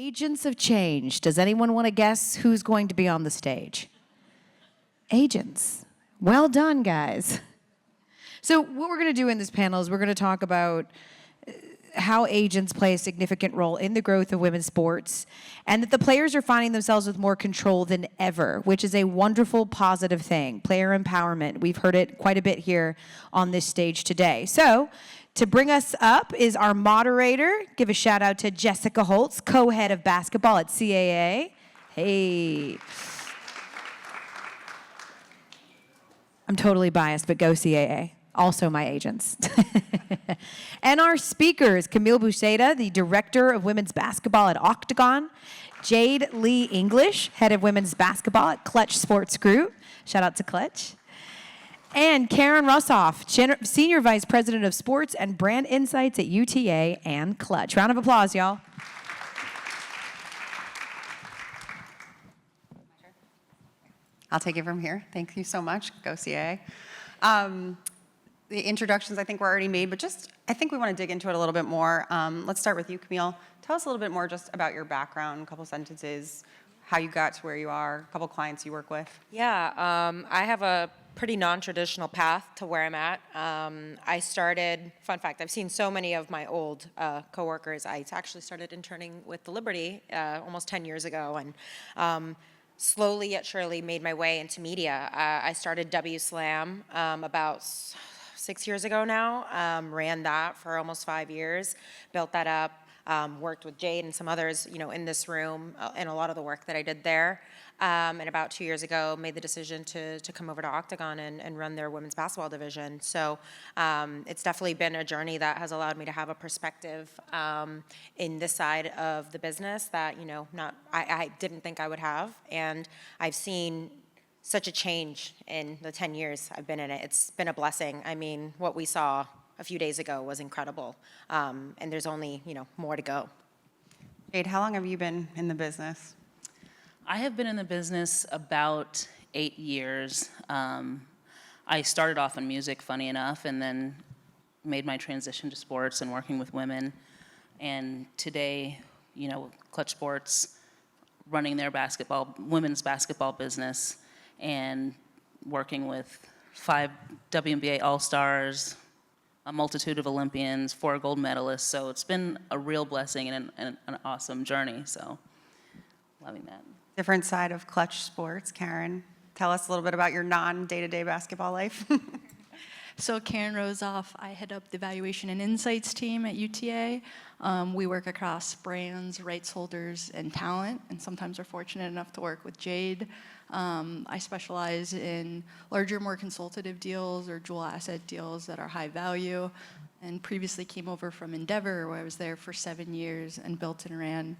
Agents of change. Does anyone want to guess who's going to be on the stage? Agents. Well done, guys. So what we're going to do in this panel is we're going to talk about how agents play a significant role in the growth of women's sports, and that the players are finding themselves with more control than ever, which is a wonderful, positive thing. Player empowerment. We've heard it quite a bit here on this stage today. So to bring us up is our moderator. Give a shout out to Jessica Holtz, co-head of basketball at CAA. Hey. I'm totally biased, but go CAA. Also my agents. And our speakers, Camille Buxeda, the director of women's basketball at Octagon, Jade-Li English, head of women's basketball at Klutch Sports Group. Shout out to Klutch. And Caryn Rosoff, senior vice president of sports and brand insights at UTA and Klutch. Round of applause, y'all. I'll take it from here. Thank you so much. Go CAA. The introductions I think were already made, but I think we want to dig into it a little bit more. Let's start with you, Camille. Tell us a little bit more just about your background, a couple sentences, how you got to where you are, a couple clients you work with. Yeah, I have a pretty non-traditional path to where I'm at. I started, fun fact, I've seen so many of my old coworkers. I actually started interning with the Liberty almost 10 years ago, and slowly yet surely made my way into media. I started W-Slam about 6 years ago now, ran that for almost 5 years, built that up, worked with Jade and some others, in this room, and a lot of the work that I did there. And about 2 years ago, made the decision to come over to Octagon and run their women's basketball division. So it's definitely been a journey that has allowed me to have a perspective in this side of the business that, I didn't think I would have. And I've seen such a change in the 10 years I've been in it. It's been a blessing. I mean, what we saw a few days ago was incredible. And there's only, more to go. Jade, how long have you been in the business? I have been in the business about 8 years. I started off in music, funny enough, and then made my transition to sports and working with women. And today, Klutch Sports, running their women's basketball business, and working with 5 WNBA All-Stars, a multitude of Olympians, 4 gold medalists. So it's been a real blessing and an awesome journey. So loving that. Different side of Klutch Sports. Caryn, tell us a little bit about your non-day-to-day basketball life. So Caryn Rosoff, I head up the Evaluation and Insights team at UTA. We work across brands, rights holders, and talent, and sometimes we're fortunate enough to work with Jade. I specialize in larger, more consultative deals or dual asset deals that are high value, and previously came over from Endeavor, where I was there for 7 years and built and ran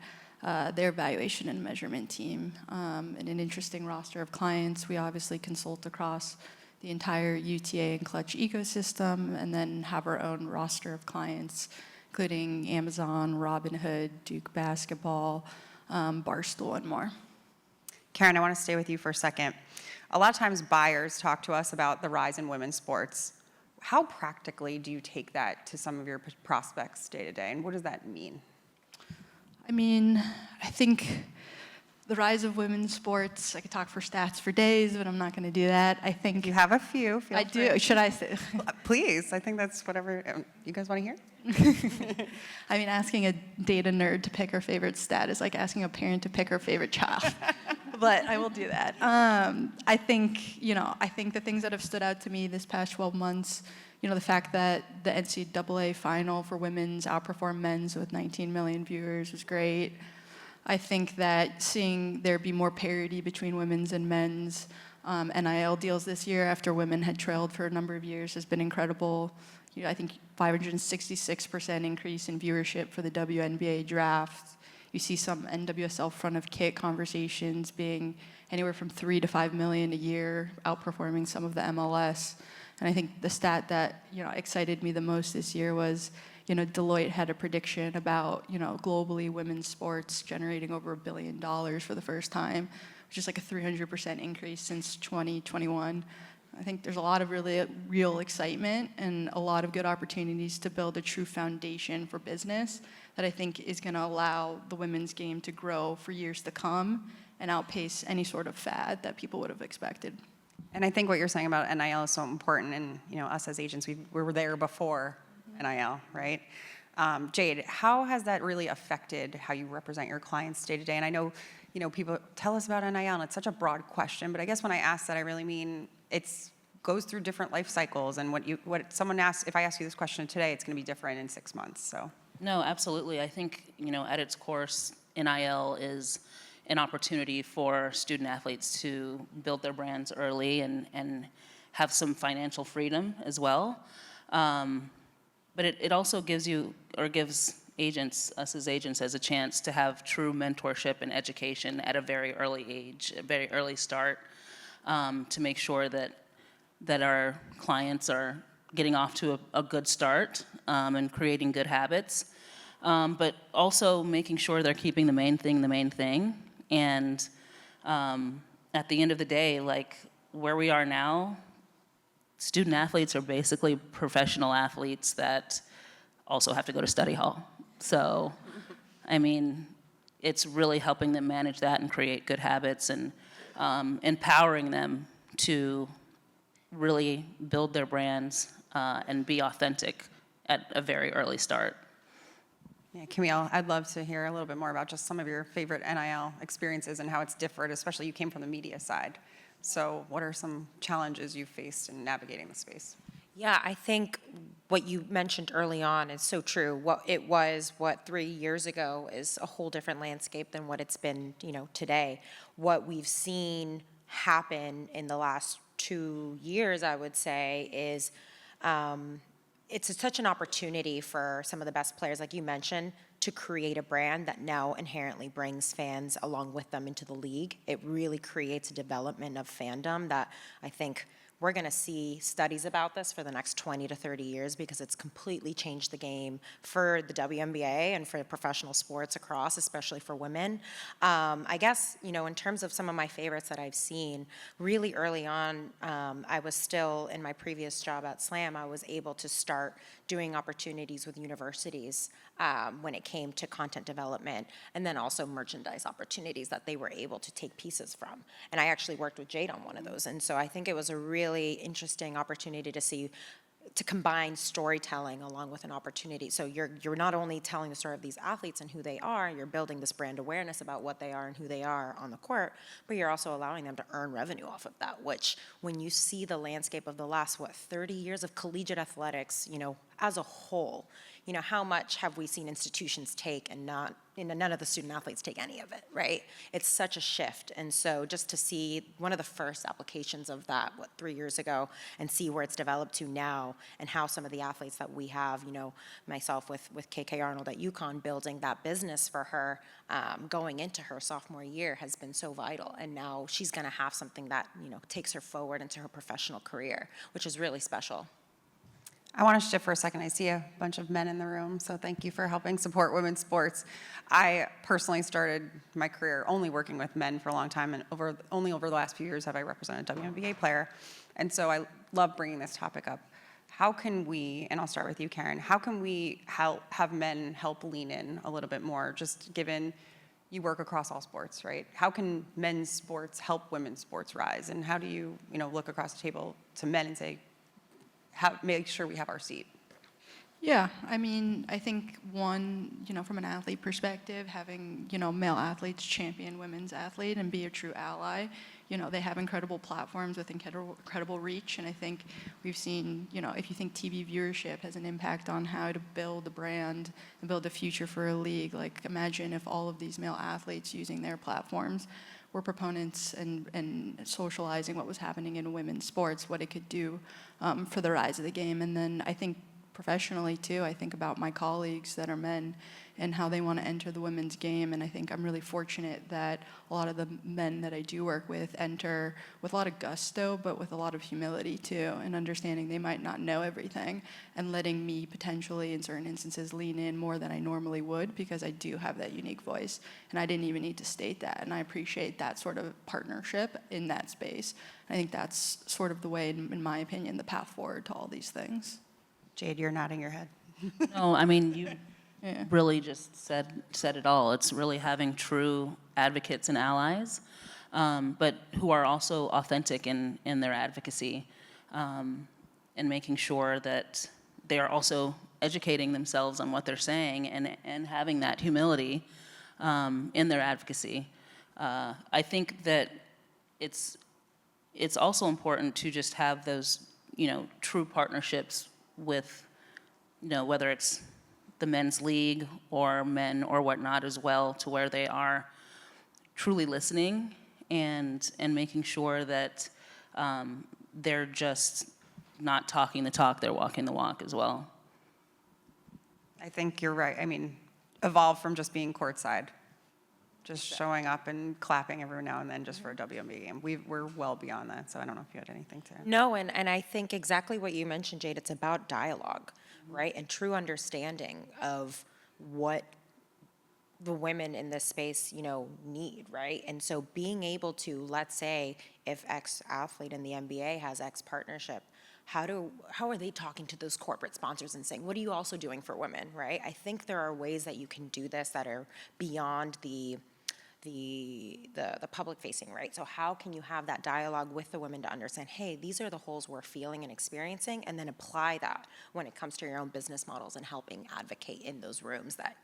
their evaluation and measurement team. And an interesting roster of clients. We obviously consult across the entire UTA and Klutch ecosystem, and then have our own roster of clients, including Amazon, Robinhood, Duke Basketball, Barstool, and more. Caryn, I want to stay with you for a second. A lot of times buyers talk to us about the rise in women's sports. How practically do you take that to some of your prospects day to day, and what does that mean? I mean, I think the rise of women's sports, I could talk for stats for days, but I'm not going to do that. I think you have a few. I do. Should I say? Please. I think that's whatever you guys want to hear. I mean, asking a data nerd to pick her favorite stat is like asking a parent to pick her favorite child. But I will do that. I think the things that have stood out to me this past 12 months, the fact that the NCAA final for women's outperformed men's with 19 million viewers was great. I think that seeing there be more parity between women's and men's NIL deals this year after women had trailed for a number of years has been incredible. I think 566% increase in viewership for the WNBA draft. You see some NWSL front of kit conversations being anywhere from 3 to 5 million a year, outperforming some of the MLS. And I think the stat that excited me the most this year was, Deloitte had a prediction about globally women's sports generating over $1 billion for the first time, which is like a 300% increase since 2021. I think there's a lot of really real excitement and a lot of good opportunities to build a true foundation for business that I think is going to allow the women's game to grow for years to come and outpace any sort of fad that people would have expected. And I think what you're saying about NIL is so important, and us as agents, we were there before NIL, right? Jade, how has that really affected how you represent your clients day to day? And I know, people tell us about NIL, and it's such a broad question, but I guess when I ask that, I really mean it goes through different life cycles, and what someone asks, if I ask you this question today, it's going to be different in 6 months. So. No, absolutely. I think, at its core, NIL is an opportunity for student athletes to build their brands early and have some financial freedom as well. But it also gives agents, us as agents, as a chance to have true mentorship and education at a very early age, a very early start, to make sure that our clients are getting off to a good start and creating good habits, but also making sure they're keeping the main thing. And at the end of the day, like where we are now, student athletes are basically professional athletes that also have to go to study hall. So, I mean, it's really helping them manage that and create good habits and empowering them to really build their brands and be authentic at a very early start. Yeah, Camille, I'd love to hear a little bit more about just some of your favorite NIL experiences and how it's differed, especially you came from the media side. So what are some challenges you faced in navigating the space? Yeah, I think what you mentioned early on is so true. What it was, 3 years ago is a whole different landscape than what it's been, today. What we've seen happen in the last 2 years, I would say, is it's such an opportunity for some of the best players, like you mentioned, to create a brand that now inherently brings fans along with them into the league. It really creates a development of fandom that I think we're going to see studies about this for the next 20 to 30 years because it's completely changed the game for the WNBA and for professional sports across, especially for women. I guess, in terms of some of my favorites that I've seen, really early on, I was still in my previous job at SLAM, I was able to start doing opportunities with universities when it came to content development, and then also merchandise opportunities that they were able to take pieces from. And I actually worked with Jade on one of those. And so I think it was a really interesting opportunity to combine storytelling along with an opportunity. So you're not only telling the story of these athletes and who they are, you're building this brand awareness about what they are and who they are on the court, but you're also allowing them to earn revenue off of that, which when you see the landscape of the last, 30 years of collegiate athletics, as a whole, how much have we seen institutions take and none of the student athletes take any of it, right? It's such a shift. And so just to see one of the first applications of that, 3 years ago, and see where it's developed to now and how some of the athletes that we have, myself with KK Arnold at UConn, building that business for her going into her sophomore year has been so vital. And now she's going to have something that, takes her forward into her professional career, which is really special. I want to shift for a second. I see a bunch of men in the room, so thank you for helping support women's sports. I personally started my career only working with men for a long time, and only over the last few years have I represented a WNBA player. And so I love bringing this topic up. How can we, and I'll start with you, Caryn, how can we have men help lean in a little bit more, just given you work across all sports, right? How can men's sports help women's sports rise? And how do you, look across the table to men and say, make sure we have our seat? Yeah, I think one, from an athlete perspective, having, male athletes champion women's athlete and be a true ally. They have incredible platforms with incredible reach, and I think we've seen, if you think TV viewership has an impact on how to build a brand and build a future for a league, like imagine if all of these male athletes using their platforms were proponents and socializing what was happening in women's sports, what it could do for the rise of the game. And then I think professionally too. I think about my colleagues that are men and how they want to enter the women's game. And I think I'm really fortunate that a lot of the men that I do work with enter with a lot of gusto, but with a lot of humility too, and understanding they might not know everything, and letting me potentially in certain instances lean in more than I normally would, because I do have that unique voice. And I didn't even need to state that. And I appreciate that sort of partnership in that space. I think that's sort of the way, in my opinion, the path forward to all these things. Jade, you're nodding your head. No, I mean, you Yeah. really just said it all. It's really having true advocates and allies, but who are also authentic in their advocacy, and making sure that they are also educating themselves on what they're saying, and having that humility in their advocacy. I think that it's also important to just have those, true partnerships with, whether it's the men's league or men or whatnot as well, to where they are truly listening and making sure that they're just not talking the talk, they're walking the walk as well. I think you're right. I mean, evolve from just being courtside, just showing up and clapping every now and then just for a WNBA game. We're well beyond that, so I don't know if you had anything to add. No, and I think exactly what you mentioned, Jade, it's about dialogue, right? And true understanding of what the women in this space, need, right? And so being able to, let's say, if X athlete in the NBA has X partnership, how are they talking to those corporate sponsors and saying, what are you also doing for women, right? I think there are ways that you can do this that are beyond the public facing, right? So how can you have that dialogue with the women to understand, hey, these are the holes we're feeling and experiencing, and then apply that when it comes to your own business models and helping advocate in those rooms that,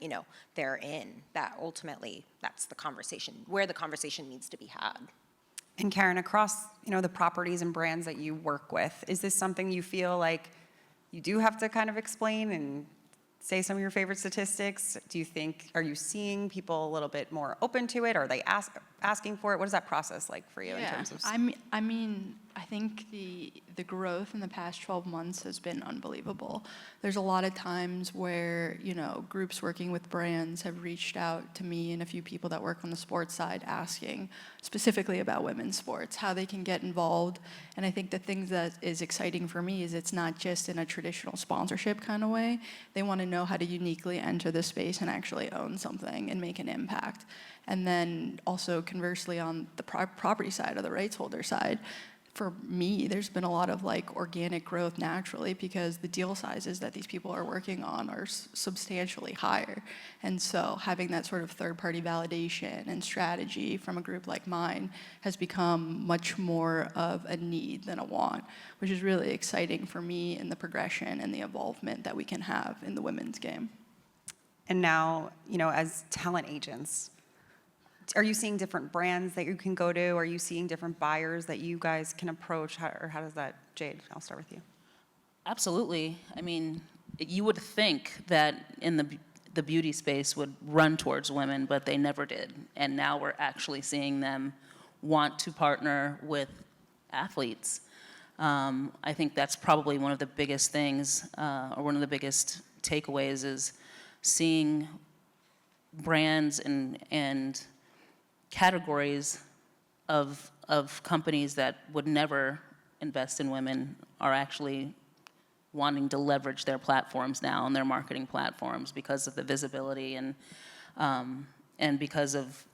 they're in, that ultimately that's the conversation, where the conversation needs to be had. And Caryn, across, the properties and brands that you work with, is this something you feel like you do have to kind of explain and say some of your favorite statistics? Are you seeing people a little bit more open to it? Are they asking for it? What is that process like for you in terms of? I mean, I think the growth in the past 12 months has been unbelievable. There's a lot of times where, groups working with brands have reached out to me and a few people that work on the sports side asking specifically about women's sports, how they can get involved. And I think the thing that is exciting for me is it's not just in a traditional sponsorship kind of way. They want to know how to uniquely enter the space and actually own something and make an impact. And then also conversely on the property side or the rights holder side, for me, there's been a lot of organic growth naturally, because the deal sizes that these people are working on are substantially higher. And so having that sort of third-party validation and strategy from a group like mine has become much more of a need than a want, which is really exciting for me in the progression and the involvement that we can have in the women's game. And now, as talent agents, are you seeing different brands that you can go to? Are you seeing different buyers that you guys can approach? How does that, Jade, I'll start with you. Absolutely. I mean, you would think that in the beauty space would run towards women, but they never did. And now we're actually seeing them want to partner with athletes. I think that's probably one of the biggest things, or one of the biggest takeaways, is seeing brands and categories of companies that would never invest in women are actually wanting to leverage their platforms now and their marketing platforms because of the visibility and because of,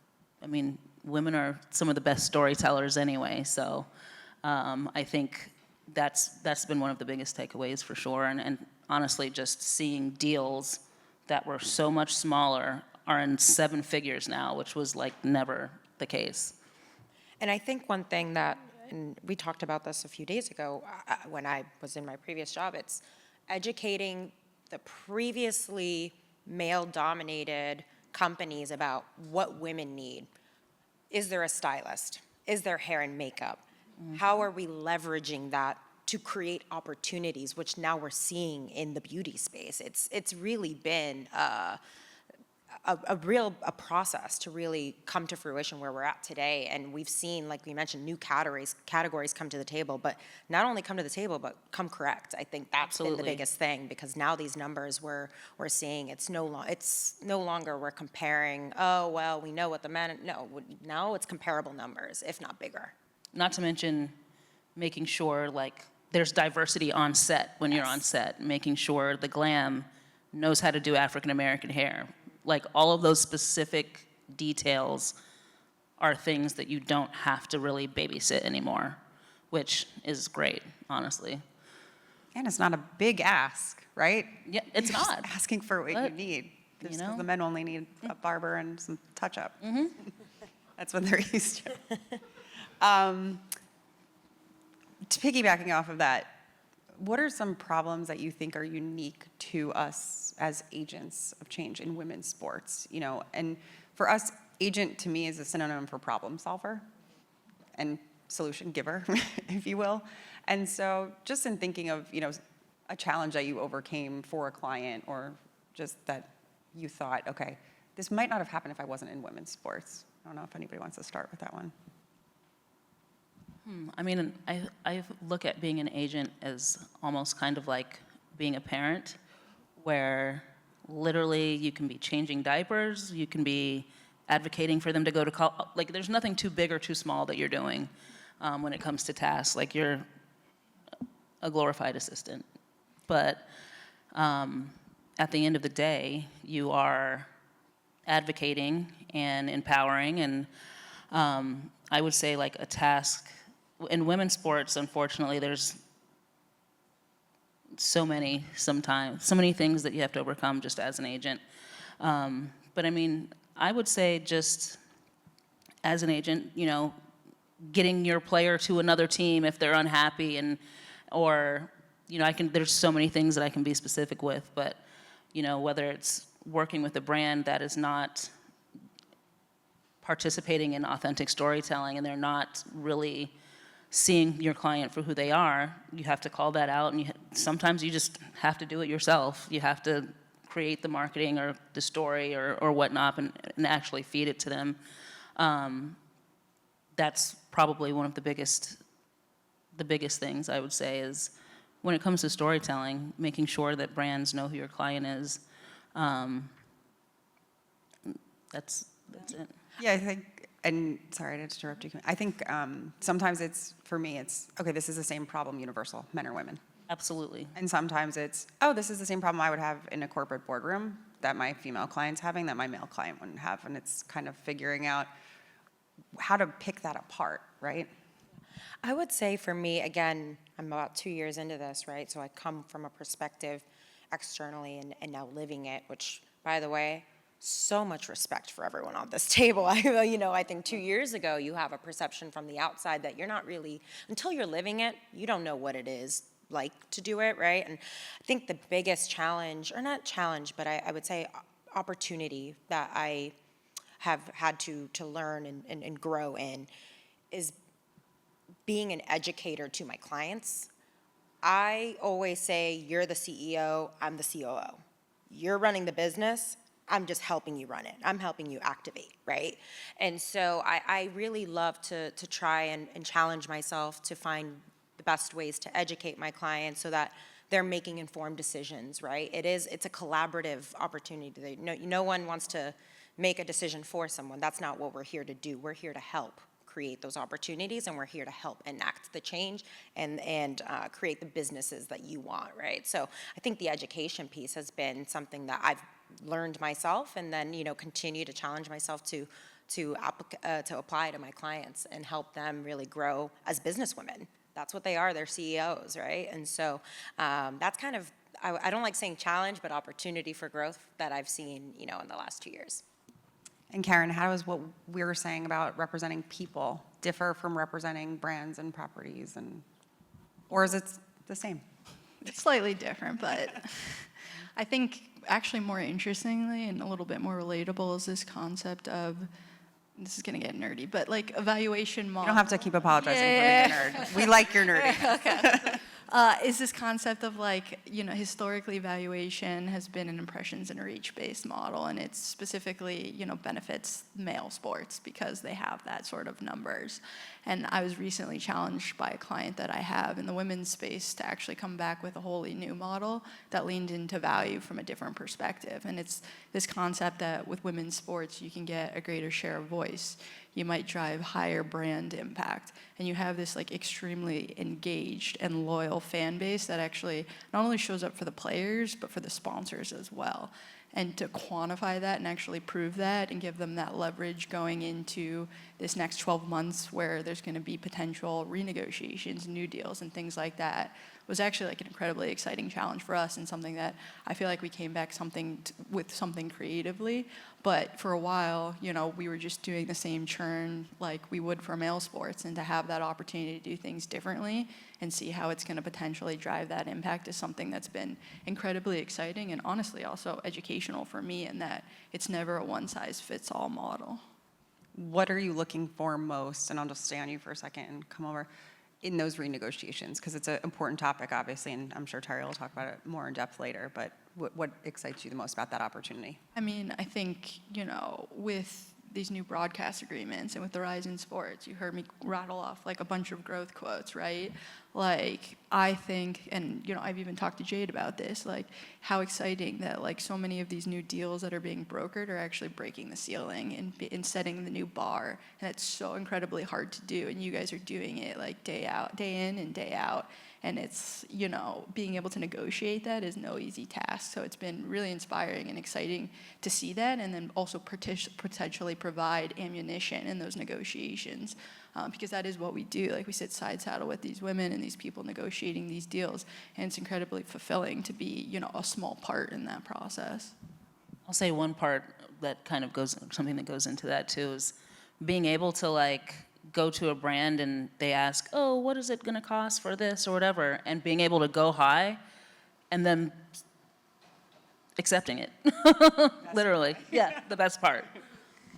women are some of the best storytellers anyway. So I think that's been one of the biggest takeaways for sure. And honestly, just seeing deals that were so much smaller are in 7 figures now, which was never the case. And I think one thing that, and we talked about this a few days ago when I was in my previous job, it's educating the previously male-dominated companies about what women need. Is there a stylist? Is there hair and makeup? Mm-hmm. How are we leveraging that to create opportunities, which now we're seeing in the beauty space? It's really been a process to really come to fruition where we're at today. And we've seen, like we mentioned, new categories come to the table, but not only come to the table, but come correct. I think that's been the Absolutely. biggest thing, because now these numbers we're seeing, it's no longer we're comparing, oh, well, we know what the men, no, now it's comparable numbers, if not bigger. Not to mention making sure like there's diversity on set when you're on set, making sure the glam knows how to do African American hair. Like all of those specific details are things that you don't have to really babysit anymore, which is great, honestly. And it's not a big ask, right? Yeah, it's You're just not. asking for what you But, need. Just 'cause know? the men only need a barber and some touch-up. That's what they're used to. Piggybacking off of that, what are some problems that you think are unique to us as agents of change in women's sports? You know, and for us, agent to me is a synonym for problem solver and solution giver, if you will. And so just in thinking of, you know, a challenge that you overcame for a client, or just that you thought, okay, this might not have happened if I wasn't in women's sports. I don't know if anybody wants to start with that one. I mean, I look at being an agent as almost kind of like being a parent, where literally you can be changing diapers, you can be advocating for them to go to college. Like, there's nothing too big or too small that you're doing when it comes to tasks. Like, you're a glorified assistant. But at the end of the day, you are advocating and empowering. And I would say, like, a task in women's sports, unfortunately, there's so many things that you have to overcome just as an agent. But I mean, I would say just as an agent, you know, getting your player to another team if they're unhappy, or, you know, there's so many things that I can be specific with, but, you know, whether it's working with a brand that is not participating in authentic storytelling and they're not really seeing your client for who they are, you have to call that out, and sometimes you just have to do it yourself. You have to create the marketing or the story or whatnot and actually feed it to them. That's probably one of the biggest things I would say is when it comes to storytelling, making sure that brands know who your client is. That's it. Yeah, I think, and sorry to interrupt you. I think sometimes for me, it's, okay, this is the same problem universal, men or women. Absolutely. And sometimes it's, oh, this is the same problem I would have in a corporate boardroom that my female client's having that my male client wouldn't have. And it's kind of figuring out how to pick that apart, right? I would say for me, again, I'm about 2 years into this, right? So I come from a perspective externally and now living it, which, by the way, so much respect for everyone on this table. I think 2 years ago, you have a perception from the outside that you're not really, until you're living it, you don't know what it is like to do it, right? And I think the biggest challenge, or not challenge, but I would say opportunity that I have had to learn and grow in is being an educator to my clients. I always say, you're the CEO, I'm the COO. You're running the business, I'm just helping you run it. I'm helping you activate, right? And so I really love to try and challenge myself to find the best ways to educate my clients so that they're making informed decisions, right? It's a collaborative opportunity. No one wants to make a decision for someone. That's not what we're here to do. We're here to help create those opportunities, and we're here to help enact the change and create the businesses that you want, right? So I think the education piece has been something that I've learned myself, and then continue to challenge myself to apply to my clients and help them really grow as businesswomen. That's what they are. They're CEOs, right? And so that's kind of, I don't like saying challenge, but opportunity for growth that I've seen, in the last 2 years. And Caryn, how does what we were saying about representing people differ from representing brands and properties, or is it the same? It's slightly different, but I think actually more interestingly and a little bit more relatable is this concept of, this is going to get nerdy, but like evaluation model. You don't have to keep apologizing for being a nerd. We like your nerdy. is this concept of like, historically evaluation has been an impressions and reach-based model, and it's specifically, benefits male sports because they have that sort of numbers. And I was recently challenged by a client that I have in the women's space to actually come back with a wholly new model that leaned into value from a different perspective. And it's this concept that with women's sports, you can get a greater share of voice. You might drive higher brand impact. And you have this like extremely engaged and loyal fan base that actually not only shows up for the players, but for the sponsors as well. And to quantify that and actually prove that and give them that leverage going into this next 12 months where there's going to be potential renegotiations, new deals, and things like that was actually like an incredibly exciting challenge for us, and something that I feel like we came back with something creatively. But for a while, we were just doing the same churn like we would for male sports, and to have that opportunity to do things differently and see how it's going to potentially drive that impact is something that's been incredibly exciting and honestly also educational for me, in that it's never a one-size-fits-all model. What are you looking for most? And I'll just stay on you for a second and come over in those renegotiations, because it's an important topic, obviously, and I'm sure Tari will talk about it more in depth later, but what excites you the most about that opportunity? I mean, I think, with these new broadcast agreements and with the rise in sports, you heard me rattle off like a bunch of growth quotes, right? Like, I think, and I've even talked to Jade about this, like how exciting that like so many of these new deals that are being brokered are actually breaking the ceiling and setting the new bar. And it's so incredibly hard to do. And you guys are doing it like day in and day out. And it's, being able to negotiate that is no easy task. So it's been really inspiring and exciting to see that, and then also potentially provide ammunition in those negotiations. Because that is what we do. Like, we sit side saddle with these women and these people negotiating these deals, and it's incredibly fulfilling to be, a small part in that process. I'll say one part that kind of something that goes into that too is being able to like go to a brand and they ask, oh, what is it going to cost for this or whatever, and being able to go high and then accepting it. Literally. Yeah, the best part.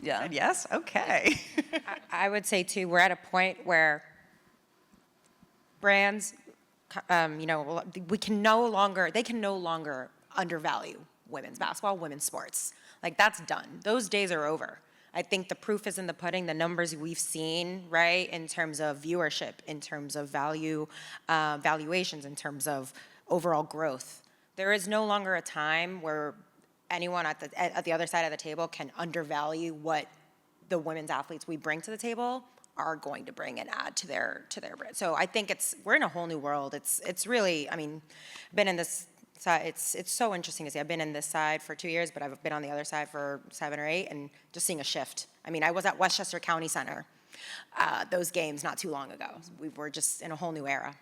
Yeah. Yes? Okay. I would say too, we're at a point where brands, they can no longer undervalue women's basketball, women's sports. Like, that's done. Those days are over. I think the proof is in the pudding. The numbers we've seen, right, in terms of viewership, in terms of valuations, in terms of overall growth. There is no longer a time where anyone at the other side of the table can undervalue what the women's athletes we bring to the table are going to bring and add to their brand. So I think we're in a whole new world. It's really, been in this side. It's so interesting to see. I've been in this side for 2 years, but I've been on the other side for 7 or 8, and just seeing a shift. I was at Westchester County Center, those games not too long ago. We were just in a whole new era.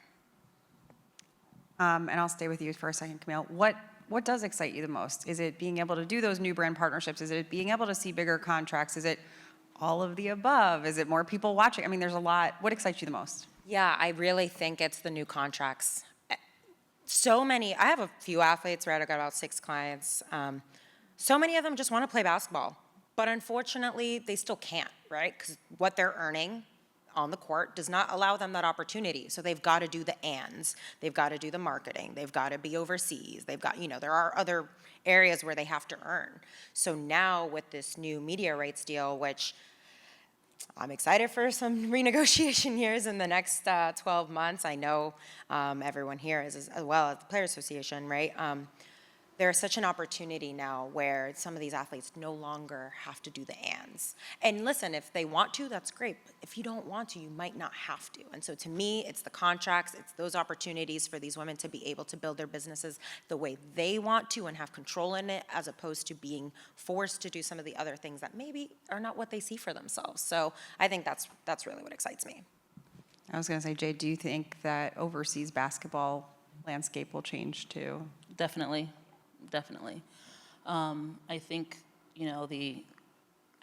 And I'll stay with you for a second, Camille. What does excite you the most? Is it being able to do those new brand partnerships? Is it being able to see bigger contracts? Is it all of the above? Is it more people watching? There's a lot. What excites you the most? Yeah, I really think it's the new contracts. So many, I have a few athletes, right? I've got about 6 clients. So many of them just want to play basketball, but unfortunately, they still can't, right? Because what they're earning on the court does not allow them that opportunity. So they've got to do the ands. They've got to do the marketing. They've got to be overseas. They've got, there are other areas where they have to earn. So now with this new media rights deal, which I'm excited for some renegotiation years in the next 12 months. I know everyone here is as well as the Players Association, right? There's such an opportunity now where some of these athletes no longer have to do the ands. And listen, if they want to, that's great. But if you don't want to, you might not have to. And so to me, it's the contracts, it's those opportunities for these women to be able to build their businesses the way they want to and have control in it, as opposed to being forced to do some of the other things that maybe are not what they see for themselves. So I think that's really what excites me. I was going to say, Jade, do you think that overseas basketball landscape will change too? Definitely. I think, the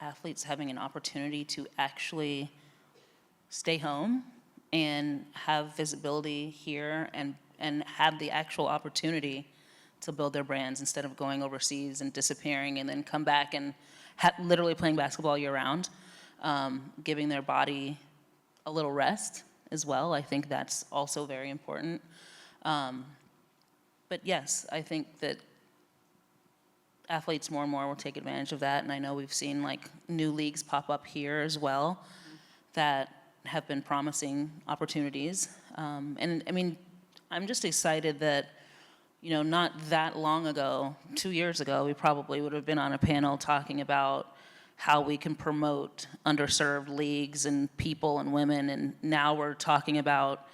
athletes having an opportunity to actually stay home and have visibility here and have the actual opportunity to build their brands instead of going overseas and disappearing and then come back and literally playing basketball year round, giving their body a little rest as well. I think that's also very important. But yes, I think that athletes more and more will take advantage of that, and I know we've seen like new leagues pop up here as well that have been promising opportunities. And I mean, I'm just excited that, you know, not that long ago, 2 years ago, we probably would have been on a panel talking about how we can promote underserved leagues and people and women, and now we're talking about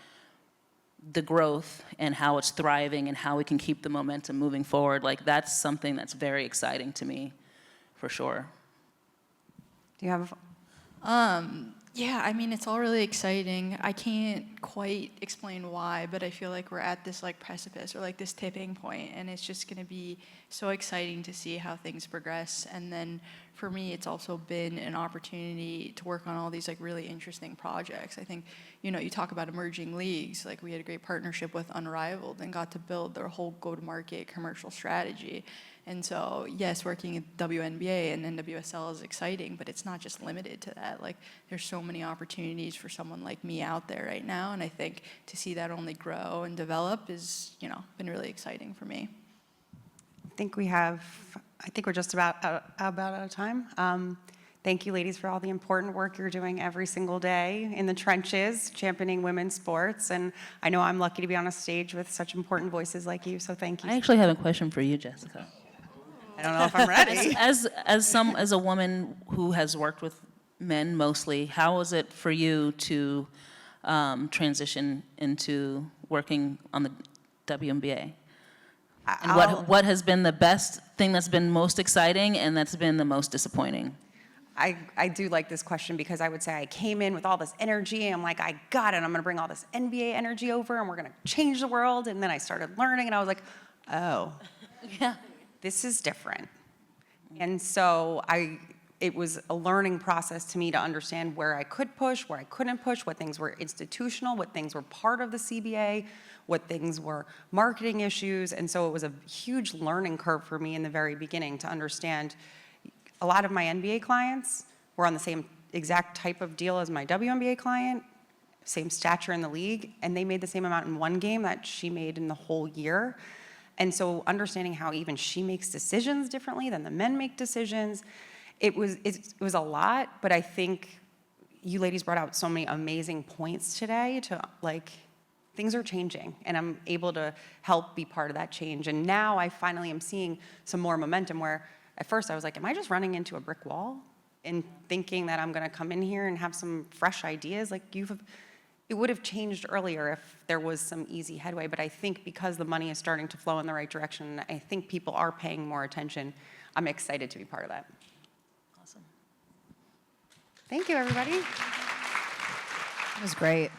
the growth and how it's thriving and how we can keep the momentum moving forward. Like, that's something that's very exciting to me, for sure. Do you have? Yeah, I mean, it's all really exciting. I can't quite explain why, but I feel like we're at this like precipice or like this tipping point, and it's just going to be so exciting to see how things progress. And then for me, it's also been an opportunity to work on all these like really interesting projects. I think, you know, you talk about emerging leagues, like we had a great partnership with Unrivaled and got to build their whole go-to-market commercial strategy. And so, yes, working at WNBA and NWSL is exciting, but it's not just limited to that. Like, there's so many opportunities for someone like me out there right now, and I think to see that only grow and develop is, you know, been really exciting for me. I think we're just about out of time. Thank you, ladies, for all the important work you're doing every single day in the trenches, championing women's sports. And I know I'm lucky to be on a stage with such important voices like you, so thank you. I actually have a question for you, Jessica. I don't know if I'm ready. As a woman who has worked with men mostly, how was it for you to transition into working on the WNBA? And what has been the best thing that's been most exciting and that's been the most disappointing? I do like this question because I would say I came in with all this energy. I'm like, I got it. I'm going to bring all this NBA energy over and we're going to change the world. And then I started learning and I was like, oh, Yeah. this is different. And so it was a learning process to me to understand where I could push, where I couldn't push, what things were institutional, what things were part of the CBA, what things were marketing issues. And so it was a huge learning curve for me in the very beginning to understand a lot of my NBA clients were on the same exact type of deal as my WNBA client, same stature in the league, and they made the same amount in one game that she made in the whole year. And so understanding how even she makes decisions differently than the men make decisions, it was a lot, but I think you ladies brought out so many amazing points today to like, things are changing and I'm able to help be part of that change. And now I finally am seeing some more momentum where at first I was like, am I just running into a brick wall and thinking that I'm gonna come in here and have some fresh ideas? Like it would have changed earlier if there was some easy headway, but I think because the money is starting to flow in the right direction, I think people are paying more attention. I'm excited to be part of that. Awesome. Thank you, everybody. It was great.